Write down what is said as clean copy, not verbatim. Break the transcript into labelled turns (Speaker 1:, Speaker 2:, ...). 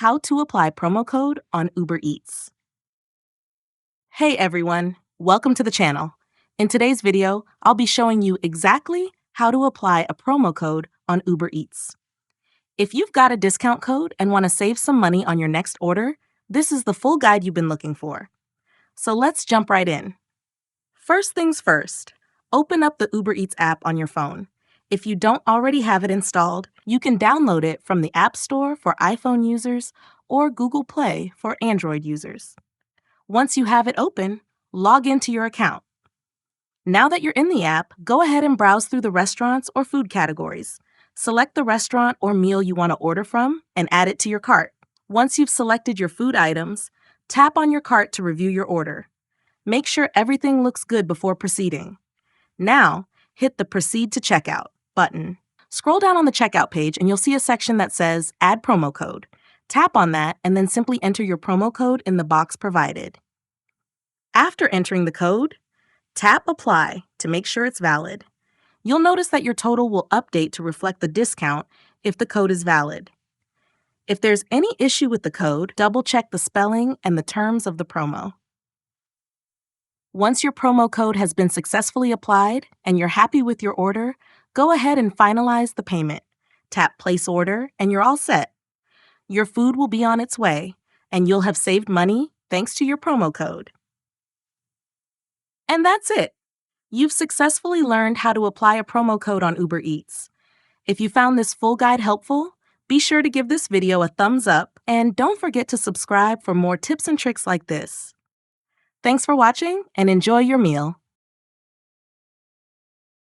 Speaker 1: How to apply promo code on Uber Eats. Hey everyone, welcome to the channel. In today's video, I'll be showing you exactly how to apply a promo code on Uber Eats. If you've got a discount code and want to save some money on your next order, this is the full guide you've been looking for. So let's jump right in. First things first, open up the Uber Eats app on your phone. If you don't already have it installed, you can download it from the App Store for iPhone users or Google Play for Android users. Once you have it open, log into your account. Now that you're in the app, go ahead and browse through the restaurants or food categories. Select the restaurant or meal you want to order from and add it to your cart. Once you've selected your food items, tap on your cart to review your order. Make sure everything looks good before proceeding. Now, hit the Proceed to Checkout button. Scroll down on the checkout page and you'll see a section that says Add Promo Code. Tap on that and then simply enter your promo code in the box provided. After entering the code, tap Apply to make sure it's valid. You'll notice that your total will update to reflect the discount if the code is valid. If there's any issue with the code, double-check the spelling and the terms of the promo. Once your promo code has been successfully applied and you're happy with your order, go ahead and finalize the payment. Tap Place Order and you're all set. Your food will be on its way, and you'll have saved money thanks to your promo code. And that's it. You've successfully learned how to apply a promo code on Uber Eats. If you found this full guide helpful, be sure to give this video a thumbs up and don't forget to subscribe for more tips and tricks like this. Thanks for watching and enjoy your meal.